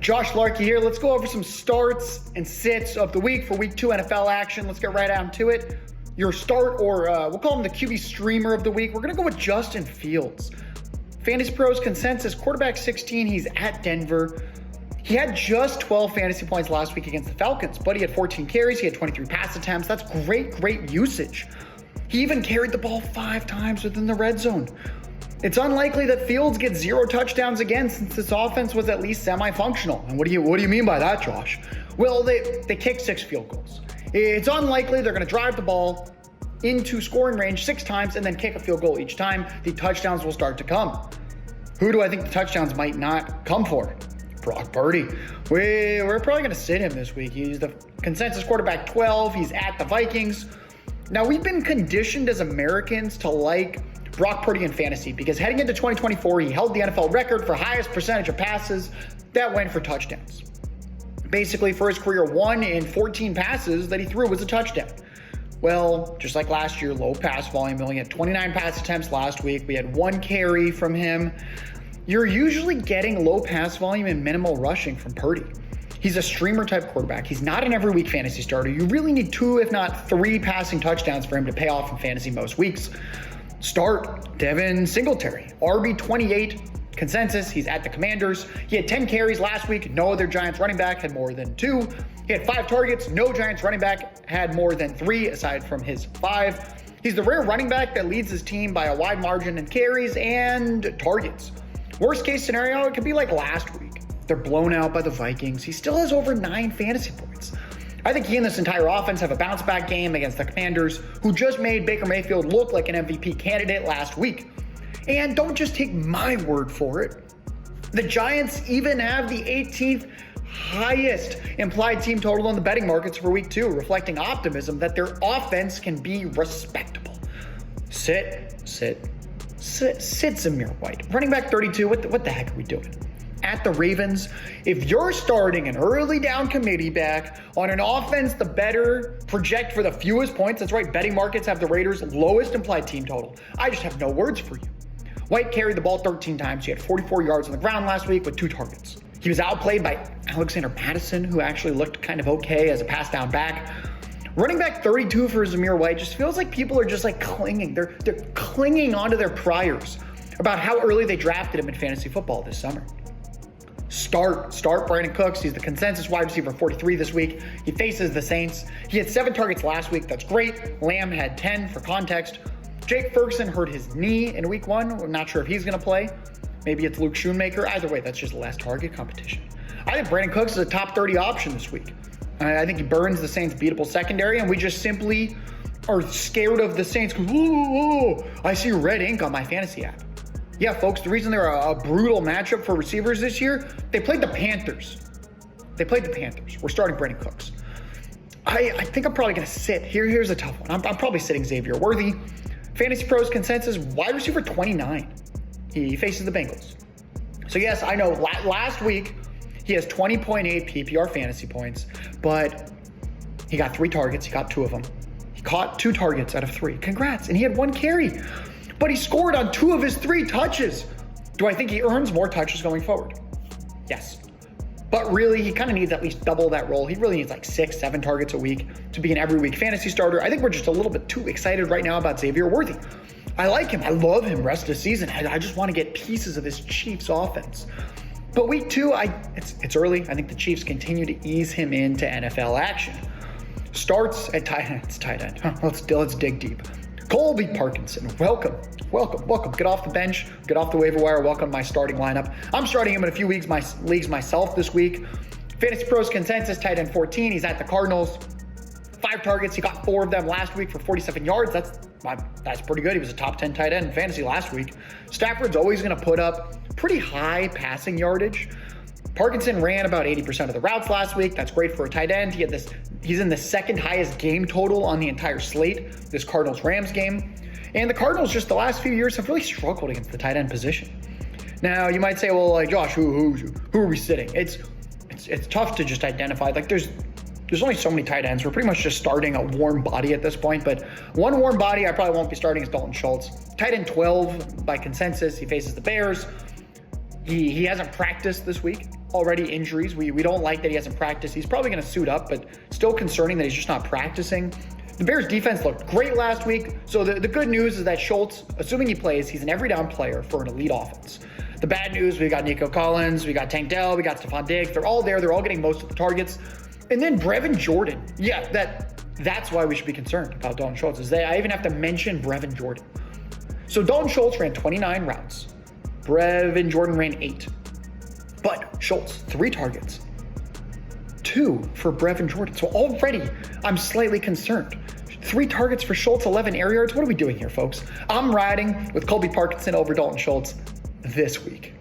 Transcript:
Josh Larkey here. Let's go over some starts and sits of the week for week 2 NFL action. Let's get right down to it. Your start, or we'll call him the QB streamer of the week. We're going to go with Justin Fields. Fantasy Pros consensus, quarterback 16. He's at Denver. He had just 12 fantasy points last week against the Falcons, but he had 14 carries. He had 23 pass attempts. That's great usage. He even carried the ball 5 times within the red zone. It's unlikely that Fields gets 0 touchdowns again since this offense was at least semi-functional. And what do you mean by that, Josh? Well, they kicked 6 field goals. It's unlikely they're going to drive the ball into scoring range 6 times and then kick a field goal each time. The touchdowns will start to come. Who do I think the touchdowns might not come for? Brock Purdy. We're probably going to sit him this week. He's the consensus quarterback 12. He's at the Vikings. Now, we've been conditioned as Americans to like Brock Purdy in fantasy because heading into 2024, he held the NFL record for highest percentage of passes that went for touchdowns. Basically, for his career, 1 in 14 passes that he threw was a touchdown. Well, just like last year, low pass volume. Only had 29 pass attempts last week. We had 1 carry from him. You're usually getting low pass volume and minimal rushing from Purdy. He's a streamer type quarterback. He's not an every week fantasy starter. You really need 2, if not 3 passing touchdowns for him to pay off in fantasy most weeks. Start Devin Singletary, RB28 consensus. He's at the Commanders. He had 10 carries last week. No other Giants running back had more than 2. He had 5 targets. No Giants running back had more than 3 aside from his 5. He's the rare running back that leads his team by a wide margin in carries and targets. Worst case scenario, it could be like last week. They're blown out by the Vikings. He still has over 9 fantasy points. I think he and this entire offense have a bounce back game against the Commanders, who just made Baker Mayfield look like an MVP candidate last week. And don't just take my word for it. The Giants even have the 18th highest implied team total in the betting markets for week 2, reflecting optimism that their offense can be respectable. Sit Zamir White. Running back 32, what the heck are we doing? At the Ravens, if you're starting an early down committee back on an offense the better project for the fewest points, that's right, betting markets have the Raiders' lowest implied team total. I just have no words for you. White carried the ball 13 times. He had 44 yards on the ground last week with 2 targets. He was outplayed by Alexander Mattison, who actually looked kind of okay as a pass down back. Running back 32 for Zamir White just feels like people are just like clinging. They're clinging onto their priors about how early they drafted him in fantasy football this summer. Start Brandon Cooks. He's the consensus wide receiver 43 this week. He faces the Saints. He had 7 targets last week. That's great. Lamb had 10 for context. Jake Ferguson hurt his knee in week 1. I'm not sure if he's going to play. Maybe it's Luke Schoonmaker. Either way, that's just less target competition. I think Brandon Cooks is a top 30 option this week. I think he burns the Saints' beatable secondary, and we just simply are scared of the Saints. Whoa, I see red ink on my fantasy app. Yeah, folks, the reason they're a brutal matchup for receivers this year, they played the Panthers. We're starting Brandon Cooks. I think I'm probably going to sit. Here's a tough one. I'm probably sitting Xavier Worthy. Fantasy Pros consensus, wide receiver 29. He faces the Bengals. So yes, I know last week he has 20.8 PPR fantasy points, but he got 3 targets. He got 2 of them. He caught 2 targets out of 3. Congrats. And he had 1 carry. But he scored on 2 of his 3 touches. Do I think he earns more touches going forward? Yes. But really, he kind of needs at least double that role. He really needs like 6, 7 targets a week to be an every week fantasy starter. I think we're just a little bit too excited right now about Xavier Worthy. I like him. I love him rest of the season. I just want to get pieces of this Chiefs offense. But week 2, it's early. I think the Chiefs continue to ease him into NFL action. Starts at tight end. Let's dig deep. Colby Parkinson, welcome. Get off the bench, get off the waiver wire. Welcome to my starting lineup. I'm starting him in a few leagues myself this week. Fantasy Pros consensus, tight end 14. He's at the Cardinals. 5 targets. He got 4 of them last week for 47 yards. That's pretty good. He was a top 10 tight end in fantasy last week. Stafford's always going to put up pretty high passing yardage. Parkinson ran about 80% of the routes last week. That's great for a tight end. He's in the 2nd highest game total on the entire slate, this Cardinals-Rams game. And the Cardinals just the last few years have really struggled against the tight end position. Now, you might say, well, like, Josh, who are we sitting? It's tough to just identify. Like, there's only so many tight ends. We're pretty much just starting a warm body at this point, but one warm body I probably won't be starting is Dalton Schultz. Tight end 12 by consensus. He faces the Bears. He hasn't practiced this week. already injuries. We don't like that he hasn't practiced. He's probably going to suit up, but still concerning that he's just not practicing. The Bears defense looked great last week. So the good news is that Schultz, assuming he plays, he's an every down player for an elite offense. The bad news, we got Nico Collins, we got Tank Dell, we got Stephon Diggs. They're all there. They're all getting most of the targets. And then Brevin Jordan. Yeah, that's why we should be concerned about Dalton Schultz. I even have to mention Brevin Jordan. So Dalton Schultz ran 29 routes. Brevin Jordan ran 8. But Schultz, 3 targets. 2 for Brevin Jordan. So already I'm slightly concerned. 3 targets for Schultz, 11 air yards. What are we doing here, folks? I'm riding with Colby Parkinson over Dalton Schultz this week.